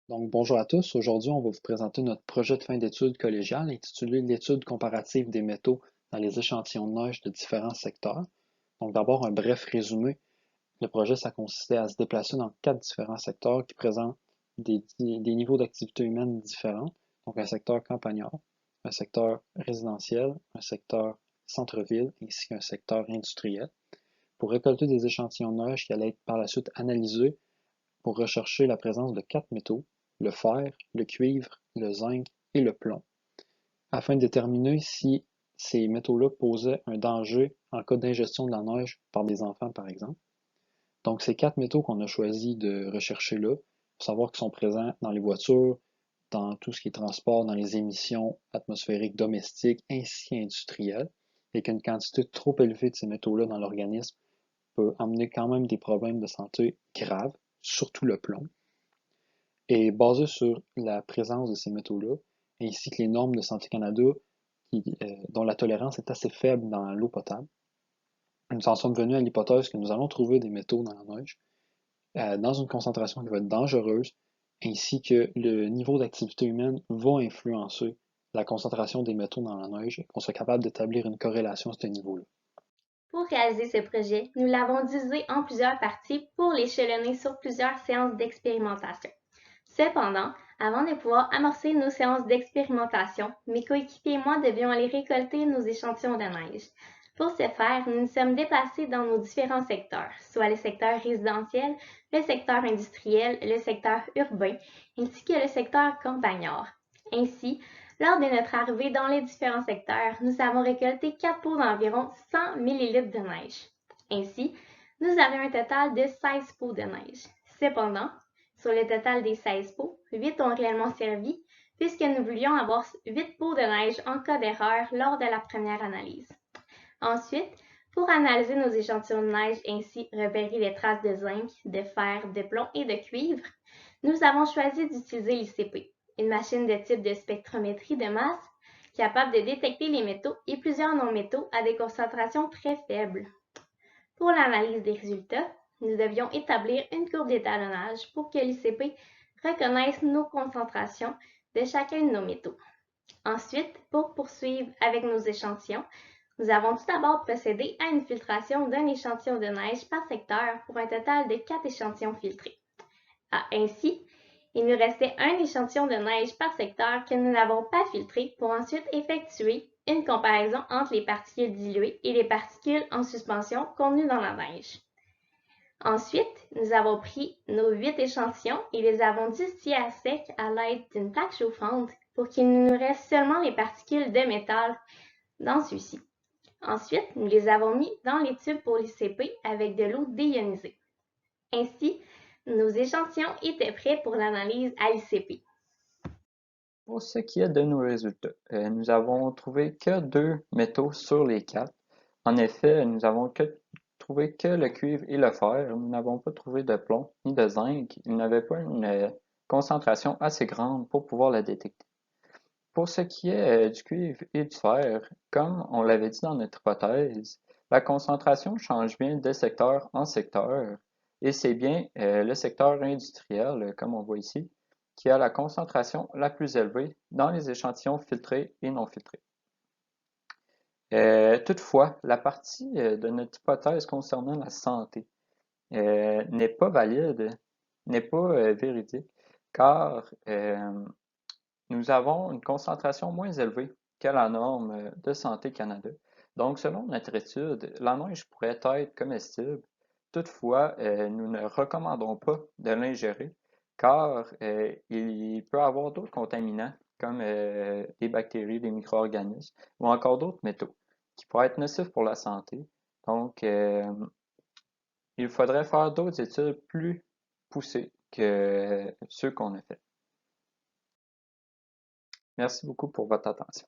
Donc, bonjour à tous. Aujourd'hui, on va vous présenter notre projet de fin d'études collégiale intitulé L'étude comparative des métaux dans les échantillons de neige de différents secteurs. Donc, d'abord, un bref résumé. Le projet, ça consistait à se déplacer dans 4 différents secteurs qui présentent des niveaux d'activité humaine différents. Donc, un secteur campagnard, un secteur résidentiel, un secteur centre-ville ainsi qu'un secteur industriel, pour récolter des échantillons de neige qui allaient être par la suite analysés pour rechercher la présence de 4 métaux, le fer, le cuivre, le zinc et le plomb, afin de déterminer si ces métaux-là posaient un danger en cas d'ingestion de la neige par des enfants, par exemple. Donc, ces 4 métaux qu'on a choisi de rechercher là, il faut savoir qu'ils sont présents dans les voitures, dans tout ce qui est transport, dans les émissions atmosphériques domestiques ainsi qu'industrielles, et qu'une quantité trop élevée de ces métaux-là dans l'organisme peut amener quand même des problèmes de santé graves, surtout le plomb. Et basé sur la présence de ces métaux-là, ainsi que les normes de Santé Canada dont la tolérance est assez faible dans l'eau potable, nous en sommes venus à l'hypothèse que nous allons trouver des métaux dans la neige dans une concentration qui va être dangereuse, ainsi que le niveau d'activité humaine va influencer la concentration des métaux dans la neige et qu'on soit capable d'établir une corrélation à ce niveau-là. Pour réaliser ce projet, nous l'avons divisé en plusieurs parties pour l'échelonner sur plusieurs séances d'expérimentation. Cependant, avant de pouvoir amorcer nos séances d'expérimentation, mes coéquipiers et moi devions aller récolter nos échantillons de neige. Pour ce faire, nous nous sommes déplacés dans nos différents secteurs, soit le secteur résidentiel, le secteur industriel, le secteur urbain, ainsi que le secteur campagnard. Ainsi, lors de notre arrivée dans les différents secteurs, nous avons récolté 4 pots d'environ 100 ml de neige. Ainsi, nous avions un total de 16 pots de neige. Cependant, sur le total des 16 pots, 8 ont réellement servi puisque nous voulions avoir 8 pots de neige en cas d'erreur lors de la première analyse. Ensuite, pour analyser nos échantillons de neige ainsi repérer les traces de zinc, de fer, de plomb et de cuivre, nous avons choisi d'utiliser l'ICP, une machine de type de spectrométrie de masse capable de détecter les métaux et plusieurs non-métaux à des concentrations très faibles. Pour l'analyse des résultats, nous devions établir une courbe d'étalonnage pour que l'ICP reconnaisse nos concentrations de chacun de nos métaux. Ensuite, pour poursuivre avec nos échantillons, nous avons tout d'abord procédé à une filtration d'un échantillon de neige par secteur pour un total de 4 échantillons filtrés. Ainsi, il nous restait un échantillon de neige par secteur que nous n'avons pas filtré pour ensuite effectuer une comparaison entre les particules diluées et les particules en suspension contenues dans la neige. Ensuite, nous avons pris nos 8 échantillons et les avons distillés à sec à l'aide d'une plaque chauffante pour qu'il nous reste seulement les particules de métal dans celui-ci. Ensuite, nous les avons mis dans les tubes pour l'ICP avec de l'eau déionisée. Ainsi, nos échantillons étaient prêts pour l'analyse à l'ICP. Pour ce qui est de nos résultats, nous avons trouvé que 2 métaux sur les 4. En effet, nous avons trouvé que le cuivre et le fer. Nous n'avons pas trouvé de plomb ni de zinc. Ils n'avaient pas une concentration assez grande pour pouvoir la détecter. Pour ce qui est du cuivre et du fer, comme on l'avait dit dans notre hypothèse, la concentration change bien de secteur en secteur, et c'est bien le secteur industriel, comme on voit ici, qui a la concentration la plus élevée dans les échantillons filtrés et non filtrés. Toutefois, la partie de notre hypothèse concernant la santé n'est pas valide, n'est pas véridique, car nous avons une concentration moins élevée que la norme de Santé Canada. Donc, selon notre étude, la neige pourrait être comestible. Toutefois, nous ne recommandons pas de l'ingérer car il peut avoir d'autres contaminants comme des bactéries, des micro-organismes ou encore d'autres métaux qui pourraient être nocifs pour la santé. Donc, il faudrait faire d'autres études plus poussées que ceux qu'on a fait. Merci beaucoup pour votre attention.